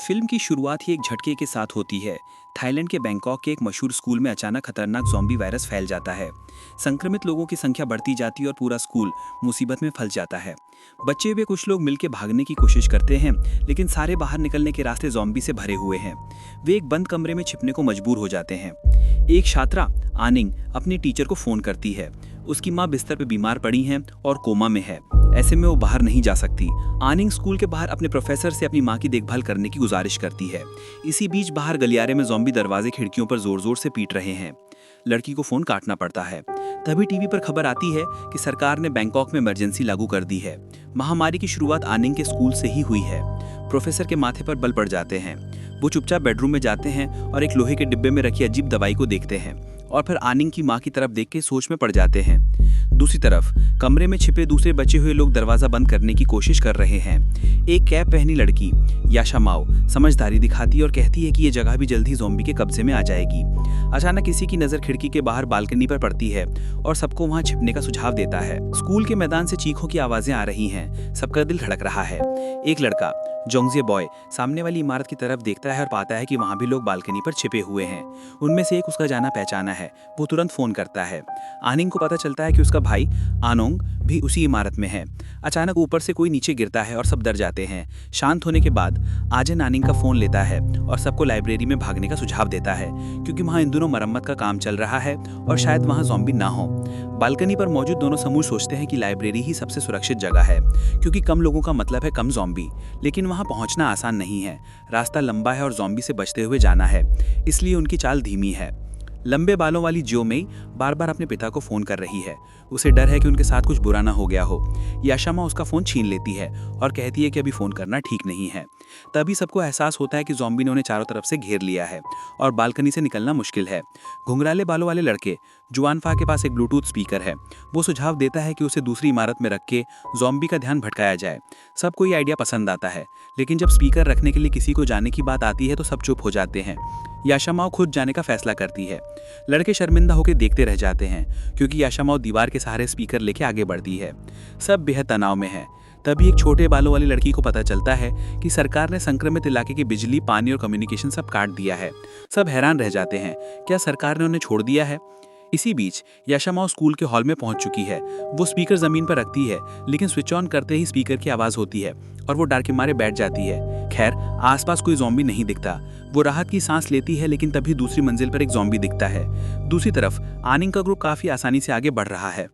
Film की शुरुआत ही एक झटके के साथ होती है। थाईलैंड के बैंकॉक के एक मशहूर स्कूल में अचानक खतरनाक ज़ॉम्बी वायरस फैल जाता है। संक्रमित लोगों की संख्या बढ़ती जाती है और पूरा स्कूल मुसीबत में फंस जाता है। बचे हुए कुछ लोग मिलकर भागने की कोशिश करते हैं, लेकिन सारे बाहर निकलने के रास्ते ज़ॉम्बी से भरे हुए हैं। वे एक बंद कमरे में छिपने को मजबूर हो जाते हैं। एक छात्रा आनिंग अपने टीचर को फ़ोन करती है। उसकी माँ बिस्तर पर बीमार पड़ी हैं और कोमा में है। ऐसे में वो बाहर नहीं जा सकती। आनिंग स्कूल के बाहर अपने प्रोफेसर से अपनी माँ की देखभाल करने की गुजारिश करती है। इसी बीच बाहर गलियारे में ज़ॉम्बी दरवाजे खिड़कियों पर जोर जोर से पीट रहे हैं। लड़की को फ़ोन काटना पड़ता है। तभी टीवी पर खबर आती है कि सरकार ने बैंकॉक में इमरजेंसी लागू कर दी है। महामारी की शुरुआत आनिंग के स्कूल से ही हुई है। प्रोफेसर के माथे पर बल पड़ जाते हैं। वो चुपचाप बेडरूम में जाते हैं और एक लोहे के डिब्बे में रखी अजीब दवाई को देखते हैं और फिर आनिंग की माँ की तरफ देख के सोच में पड़ जाते हैं। दूसरी तरफ कमरे में छिपे दूसरे बचे हुए लोग दरवाजा बंद करने की कोशिश कर रहे हैं। एक कैप पहनी लड़की याशा माओ समझदारी दिखाती है और कहती है कि ये जगह भी जल्दी ज़ॉम्बी के कब्जे में आ जाएगी। अचानक किसी की नज़र खिड़की के बाहर बालकनी पर पड़ती है और सबको वहां छिपने का सुझाव देता है। स्कूल के मैदान से चीखों की आवाज़ें आ रही हैं। सबका दिल धड़क रहा है। एक लड़का जोंगजे बॉय सामने वाली इमारत की तरफ देखता है और पाता है कि वहाँ भी लोग बालकनी पर छिपे हुए हैं। उनमें से एक उसका जाना पहचाना है। वो तुरंत फ़ोन करता है। आनिंग को पता चलता है कि उसका भाई आनोंग भी उसी इमारत में है। अचानक ऊपर से कोई नीचे गिरता है और सब डर जाते हैं। शांत होने के बाद आजन आनिंग का फ़ोन लेता है और सबको लाइब्रेरी में भागने का सुझाव देता है, क्योंकि वहाँ इन दिनों मरम्मत का काम चल रहा है और शायद वहाँ ज़ॉम्बी ना हो। बालकनी पर मौजूद दोनों समूह सोचते हैं कि लाइब्रेरी ही सबसे सुरक्षित जगह है, क्योंकि कम लोगों का मतलब है कम ज़ॉम्बी। लेकिन वहाँ पहुँचना आसान नहीं है। रास्ता लंबा है और ज़ॉम्बी से बचते हुए जाना है, इसलिए उनकी चाल धीमी है। लंबे बालों वाली जियो मेई बार बार अपने पिता को फ़ोन कर रही है। उसे डर है कि उनके साथ कुछ बुरा ना हो गया हो। याशा माँ उसका फ़ोन छीन लेती है और कहती है कि अभी फ़ोन करना ठीक नहीं है। तभी सबको एहसास होता है कि ज़ॉम्बी ने उन्हें चारों तरफ से घेर लिया है और बालकनी से निकलना मुश्किल है। घुंघराले बालों वाले लड़के जुआनफा के पास एक ब्लूटूथ स्पीकर है। वो सुझाव देता है कि उसे दूसरी इमारत में रख के ज़ॉम्बी का ध्यान भटकाया जाए। सबको ये आइडिया पसंद आता है, लेकिन जब स्पीकर रखने के लिए किसी को जाने की बात आती है तो सब चुप हो जाते हैं। याशा माओ खुद जाने का फैसला करती है। लड़के शर्मिंदा होकर देखते रह जाते हैं, क्योंकि याशा माओ दीवार के सहारे स्पीकर लेके आगे बढ़ती है। सब बेहद तनाव में है। तभी एक छोटे बालों वाली लड़की को पता चलता है कि सरकार ने संक्रमित इलाके की बिजली, पानी और कम्युनिकेशन सब काट दिया है। सब हैरान रह जाते हैं, क्या सरकार ने उन्हें छोड़ दिया है? इसी बीच याशा माओ स्कूल के हॉल में पहुंच चुकी है। वो स्पीकर जमीन पर रखती है, लेकिन स्विच ऑन करते ही स्पीकर की आवाज़ होती है और वो डर के मारे बैठ जाती है। खैर, आसपास कोई ज़ॉम्बी नहीं दिखता। वो राहत की सांस लेती है, लेकिन तभी दूसरी मंजिल पर एक ज़ॉम्बी दिखता है। दूसरी तरफ आनिंग का ग्रुप काफ़ी आसानी से आगे बढ़ रहा है,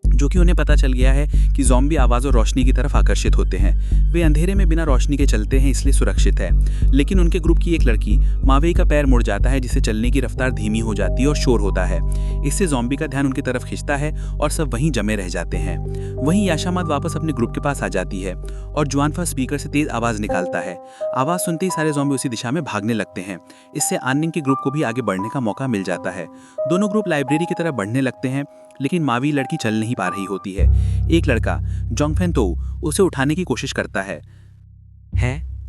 जो कि उन्हें पता चल गया है कि ज़ॉम्बी आवाज़ और रोशनी की तरफ आकर्षित होते हैं। वे अंधेरे में बिना रोशनी के चलते हैं, इसलिए सुरक्षित है। लेकिन उनके ग्रुप की एक लड़की मावेई का पैर मुड़ जाता है, जिससे चलने की रफ्तार धीमी हो जाती है और शोर होता है। इससे ज़ॉम्बी का ध्यान उनकी तरफ खिंचता है और सब वहीं जमे रह जाते हैं। वहीं याशामाद वापस अपने ग्रुप के पास आ जाती है और जुआनफा स्पीकर से तेज आवाज़ निकालता है। आवाज़ सुनते ही सारे ज़ॉम्बी उसी दिशा में भागने लगते हैं। इससे आनिंग के ग्रुप को भी आगे बढ़ने का मौका मिल जाता है। दोनों ग्रुप लाइब्रेरी की तरफ बढ़ने लगते हैं, लेकिन मावी लड़की चल नहीं पा रही होती है। एक लड़का जोंगफेन तो उसे उठाने की कोशिश करता है।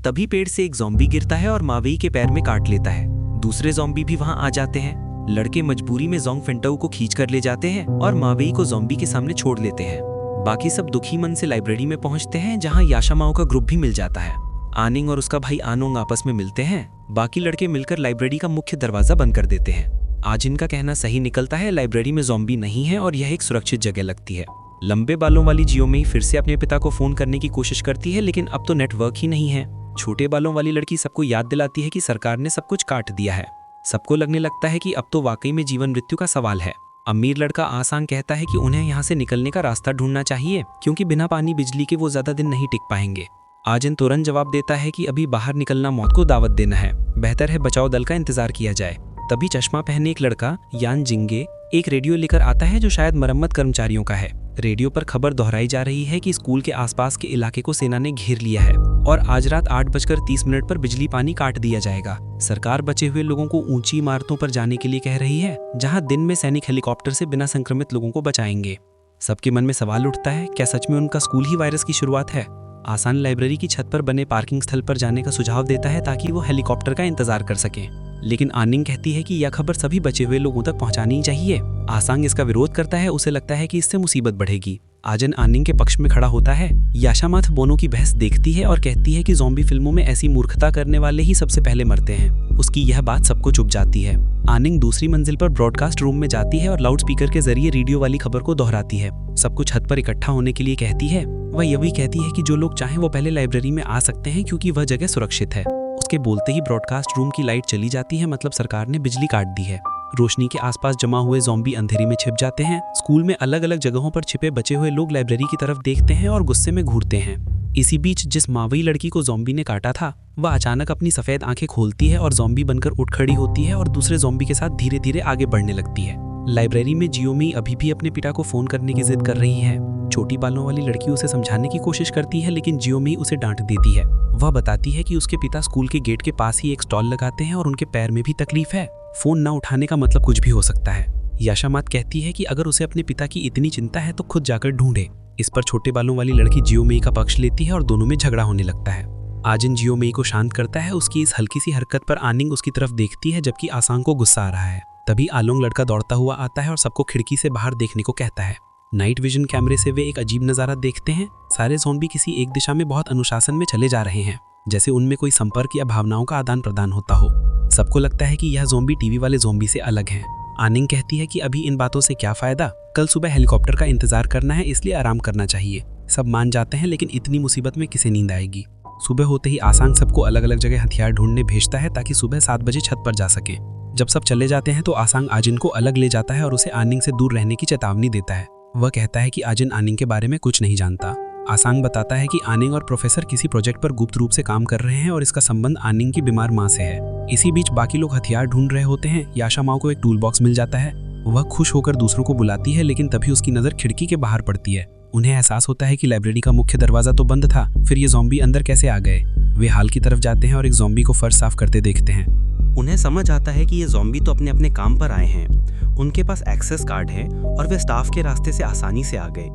तभी पेड़ से एक ज़ॉम्बी गिरता है और मावेई के पैर में काट लेता है। दूसरे ज़ॉम्बी भी वहां आ जाते हैं। लड़के मजबूरी में जोंगफेंटो को खींच कर ले जाते हैं और मावेई को ज़ॉम्बी के सामने छोड़ देते हैं। बाकी सब दुखी मन से लाइब्रेरी में पहुंचते हैं, जहां याशा माओ का ग्रुप भी मिल जाता है। आनिंग और उसका भाई आनोंग आपस में मिलते हैं। बाकी लड़के मिलकर लाइब्रेरी का मुख्य दरवाजा बंद कर देते हैं। आज इनका कहना सही निकलता है। लाइब्रेरी में ज़ॉम्बी नहीं है और यह एक सुरक्षित जगह लगती है। लंबे बालों वाली जियो मेई फिर से अपने पिता को फ़ोन करने की कोशिश करती है, लेकिन अब तो नेटवर्क ही नहीं है। छोटे बालों वाली लड़की सबको याद दिलाती है कि सरकार ने सब कुछ काट दिया है। सबको लगने लगता है कि अब तो वाकई में जीवन मृत्यु का सवाल है। अमीर लड़का आसांग कहता है कि उन्हें यहाँ से निकलने का रास्ता ढूंढना चाहिए, क्योंकि बिना पानी बिजली के वो ज़्यादा दिन नहीं टिक पाएंगे। आजन तुरंत जवाब देता है कि अभी बाहर निकलना मौत को दावत देना है, बेहतर है बचाव दल का इंतजार किया जाए। तभी चश्मा पहने एक लड़का यान जिंगे एक रेडियो लेकर आता है, जो शायद मरम्मत कर्मचारियों का है। रेडियो पर खबर दोहराई जा रही है कि स्कूल के आसपास के इलाके को सेना ने घेर लिया है और आज रात 8:30 पर बिजली पानी काट दिया जाएगा। सरकार बचे हुए लोगों को ऊंची इमारतों पर जाने के लिए कह रही है, जहां दिन में सैनिक हेलीकॉप्टर से बिना संक्रमित लोगों को बचाएंगे। सबके मन में सवाल उठता है, क्या सच में उनका स्कूल ही वायरस की शुरुआत है? आसान लाइब्रेरी की छत पर बने पार्किंग स्थल पर जाने का सुझाव देता है, ताकि वो हेलीकॉप्टर का इंतजार कर सकें। लेकिन आनिंग कहती है कि यह खबर सभी बचे हुए लोगों तक पहुंचानी चाहिए। आसांग इसका विरोध करता है। उसे लगता है कि इससे मुसीबत बढ़ेगी। आजन आनिंग के पक्ष में खड़ा होता है। याशामाथ बोनो की बहस देखती है और कहती है कि ज़ॉम्बी फिल्मों में ऐसी मूर्खता करने वाले ही सबसे पहले मरते हैं। उसकी यह बात सबको चुप जाती है। आनिंग दूसरी मंजिल पर ब्रॉडकास्ट रूम में जाती है और लाउड स्पीकर के जरिए रेडियो वाली खबर को दोहराती है। सबको छत पर इकट्ठा होने के लिए कहती है। वह यह भी कहती है कि जो लोग चाहें वो पहले लाइब्रेरी में आ सकते हैं क्योंकि वह जगह सुरक्षित है। उसके बोलते ही ब्रॉडकास्ट रूम की लाइट चली जाती है, मतलब सरकार ने बिजली काट दी है। रोशनी के आसपास जमा हुए ज़ॉम्बी अंधेरे में छिप जाते हैं। स्कूल में अलग अलग जगहों पर छिपे बचे हुए लोग लाइब्रेरी की तरफ देखते हैं और गुस्से में घूरते हैं। इसी बीच जिस मावई लड़की को ज़ॉम्बी ने काटा था वह अचानक अपनी सफ़ेद आंखें खोलती है और ज़ॉम्बी बनकर उठ खड़ी होती है और दूसरे ज़ॉम्बी के साथ धीरे धीरे आगे बढ़ने लगती है। लाइब्रेरी में जियोमी अभी भी अपने पिता को फ़ोन करने की जिद कर रही है। छोटी बालों वाली लड़की उसे समझाने की कोशिश करती है, लेकिन जियोमी उसे डांट देती है। वह बताती है कि उसके पिता स्कूल के गेट के पास ही एक स्टॉल लगाते हैं और उनके पैर में भी तकलीफ है। फ़ोन न उठाने का मतलब कुछ भी हो सकता है। याशामात कहती है कि अगर उसे अपने पिता की इतनी चिंता है तो खुद जाकर ढूंढे। इस पर छोटे बालों वाली लड़की जियोमी का पक्ष लेती है और दोनों में झगड़ा होने लगता है। आजिन जियोमी को शांत करता है। उसकी इस हल्की सी हरकत पर आनिंग उसकी तरफ देखती है, जबकि आसांग को गुस्सा आ रहा है। तभी आलोंग लड़का दौड़ता हुआ आता है और सबको खिड़की से बाहर देखने को कहता है। नाइट विजन कैमरे से वे एक अजीब नज़ारा देखते हैं। सारे ज़ॉम्बी किसी एक दिशा में बहुत अनुशासन में चले जा रहे हैं, जैसे उनमें कोई संपर्क या भावनाओं का आदान प्रदान होता हो। सबको लगता है कि यह ज़ॉम्बी टीवी वाले ज़ॉम्बी से अलग हैं। आनिंग कहती है कि अभी इन बातों से क्या फ़ायदा, कल सुबह हेलीकॉप्टर का इंतजार करना है, इसलिए आराम करना चाहिए। सब मान जाते हैं, लेकिन इतनी मुसीबत में किसे नींद आएगी। सुबह होते ही आसांग सबको अलग अलग जगह हथियार ढूंढने भेजता है ताकि सुबह 7 बजे छत पर जा सकें। जब सब चले जाते हैं तो आसांग आजिन को अलग ले जाता है और उसे आनिंग से दूर रहने की चेतावनी देता है। वह कहता है कि आजिन आनिंग के बारे में कुछ नहीं जानता। आसांग बताता है कि आनिंग और प्रोफेसर किसी प्रोजेक्ट पर गुप्त रूप से काम कर रहे हैं और इसका संबंध आनिंग की बीमार माँ से है। इसी बीच बाकी लोग हथियार ढूंढ रहे होते हैं। याशामाओ को एक टूल बॉक्स मिल जाता है। वह खुश होकर दूसरों को बुलाती है, लेकिन तभी उसकी नज़र खिड़की के बाहर पड़ती है। उन्हें एहसास होता है कि लाइब्रेरी का मुख्य दरवाजा तो बंद था, फिर ये ज़ॉम्बी अंदर कैसे आ गए। वे हाल की तरफ जाते हैं और एक ज़ॉम्बी को फर्श साफ करते देखते हैं। उन्हें समझ आता है कि ये ज़ॉम्बी तो अपने अपने काम पर आए हैं। उनके पास एक्सेस कार्ड है और वे स्टाफ के रास्ते से आसानी से आ गए।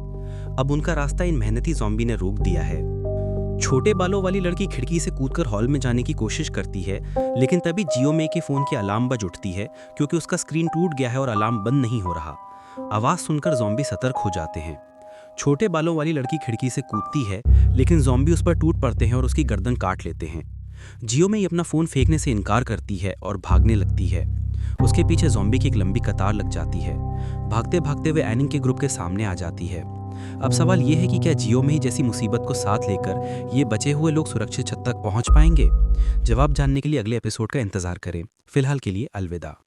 अब उनका रास्ता इन मेहनती ज़ॉम्बी ने रोक दिया है। छोटे बालों वाली लड़की खिड़की से कूदकर हॉल में जाने की कोशिश करती है, लेकिन तभी जियोमी के फ़ोन की अलार्म बज उठती है क्योंकि उसका स्क्रीन टूट गया है और अलार्म बंद नहीं हो रहा। आवाज़ सुनकर ज़ॉम्बी सतर्क हो जाते हैं। छोटे बालों वाली लड़की खिड़की से कूदती है, लेकिन ज़ॉम्बी उस पर टूट पड़ते हैं और उसकी गर्दन काट लेते हैं। जियोमी अपना फ़ोन फेंकने से इनकार करती है और भागने लगती है। उसके पीछे ज़ॉम्बी की एक लंबी कतार लग जाती है। भागते भागते वे एनिंग के ग्रुप के सामने आ जाती है। अब सवाल ये है कि क्या जियोमी जैसी मुसीबत को साथ लेकर ये बचे हुए लोग सुरक्षित छत तक पहुंच पाएंगे? जवाब जानने के लिए अगले एपिसोड का इंतजार करें। फिलहाल के लिए अलविदा।